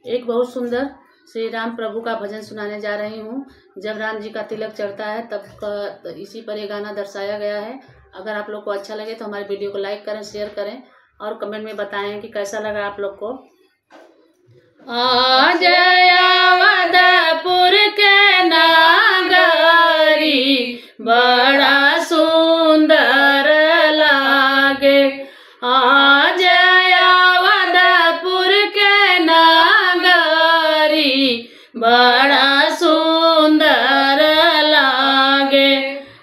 एक बहुत सुंदर श्री राम प्रभु का भजन सुनाने जा रही हूँ। जब राम जी का तिलक चढ़ता है तब तो इसी पर ये गाना दर्शाया गया है। अगर आप लोग को अच्छा लगे तो हमारे वीडियो को लाइक करें, शेयर करें और कमेंट में बताएं कि कैसा लगा आप लोग को। आज अवधपुर के नागरी बड़ा सुंदर लागे। आज अवधपुर के नागरी बड़ा सुंदर लागे।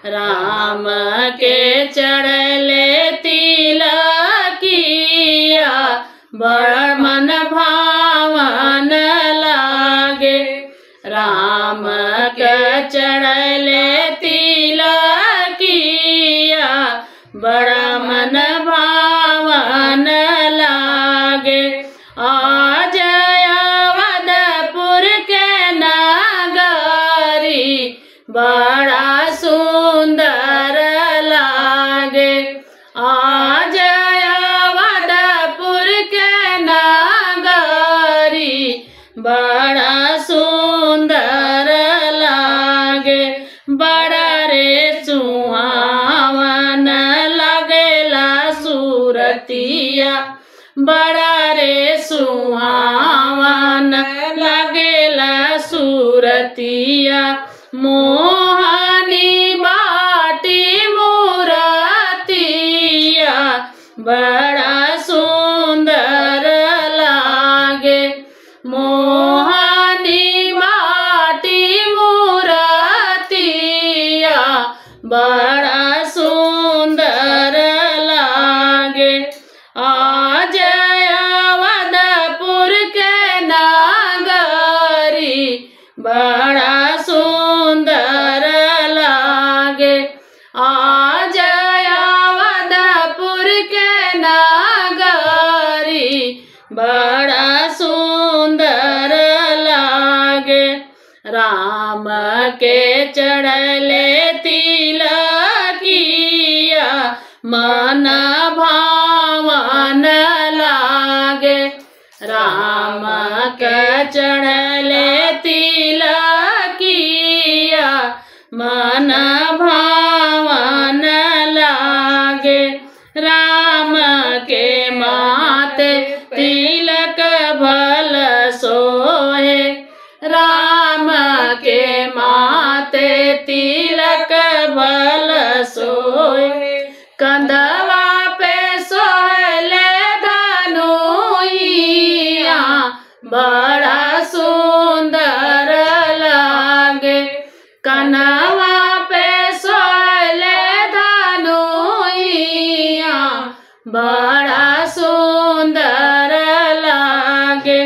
राम के चढ़ले तिलकिया बड़ मन भावन लागे। राम के चढ़ले तिलकिया बड़ा मन भावन लागे। आज अवधपुर के नागरी बड़ा सुंदर लागे। आज अवधपुर के नागरी बड़ा सुंदर लागे। बड़ा रे सुहावन लगेला सूरतिया। बड़ा रे सुहावन लगेला सूरतिया। मोहनी बाटी मूरतिया बड़ा सुंदर लागे। मोहनी बाटी मूरतिया बड़ा सुंदर लागे। आज अवधपुर के नागरी बड़ा सुंदर लागे। आज अवधपुर के नागरी बड़ा सुंदर लागे। राम के चढ़ले तिलकिया मन भावन लागे। राम के चढ़ले तिलकिया मन भावन लागे। राम के माथे तिलक भल सोहे। राम के माथे तिलक भल सोहे। कंधवा पे सोहले धनुइया बड़ा सुंदर लागे। कनवा पे सोहले धनुइया बड़ा सुंदर लागे।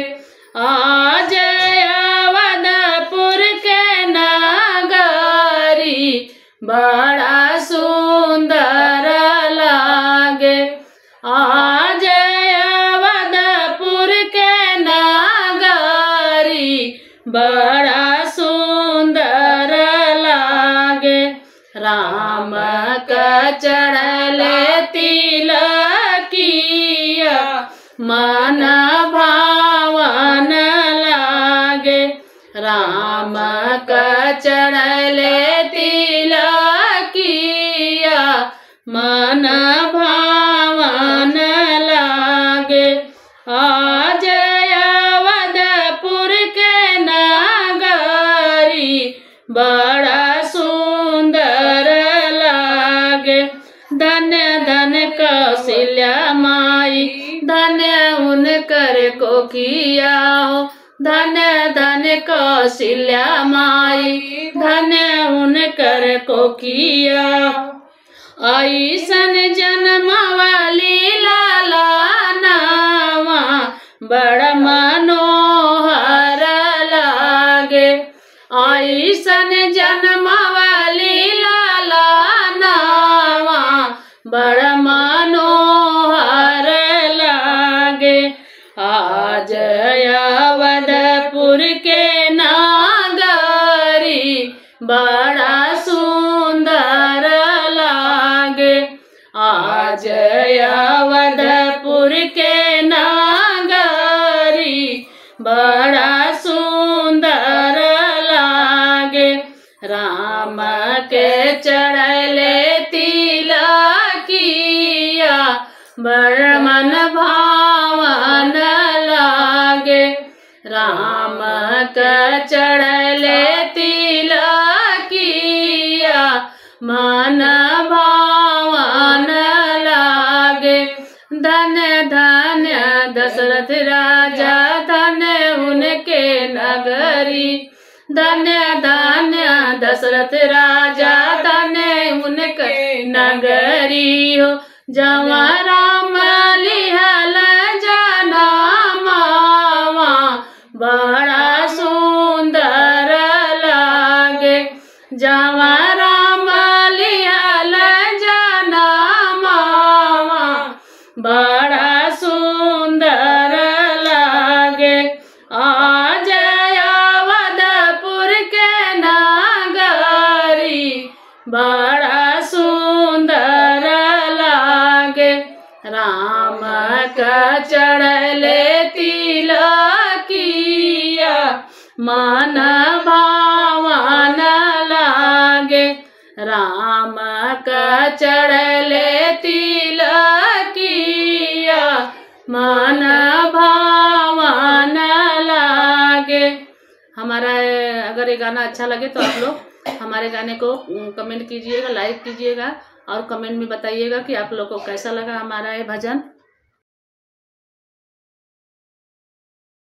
आज अवधपुर के नागरी बड़ा सुंदर लागे। आज अवधपुर के नागरी बड़ा सुंदर लागे। राम का चढ़ले तिलकिया मन भावन लागे। राम का चढ़ले तिलकिया मन भावन लागे। आज अवधपुर के नागरी बड़ा सुंदर लागे। धन्य धन्य कौशल्या माई, धन्य उनकर कोखिया हो। धन्य धन्य कौशल्या माई, धन्य उनकर कोखिया। ऐसन जन्मवाली लाला नावा बड़ा मनोहर लागे। ऐसन जन्मवाली लाला नावा बड़ा मनोहर लागे। आज अवधपुर के नागरी बड़ा सुंदर लागे। आज अवधपुर के नागरी बड़ा सुंदर लागे। राम के चढ़ले तिलकिया बड़ मन भावन लागे। राम के चढ़ले तिलकिया मन भावन लागे। धन्य धन्य दशरथ राजा धन्य उनके नगरी। धन्य धन्य दशरथ राजा धन्य उनके नगरी हो। जवा राम लिहल जनमावा बड़ा सुंदर लागे। जवा राम लिहल जनमावा बड़ा सुंदर लागे। आज अवधपुर के नगरी बड़ा सुंदर लागे। राम का चढ़ले तिलकिया मन भावन लागे। राम का चढ़ले तिलकिया मन भावन लागे। हमारा अगर ये गाना अच्छा लगे तो आप लोग हमारे गाने को कमेंट कीजिएगा, लाइक कीजिएगा और कमेंट में बताइएगा कि आप लोग को कैसा लगा हमारा ये भजन।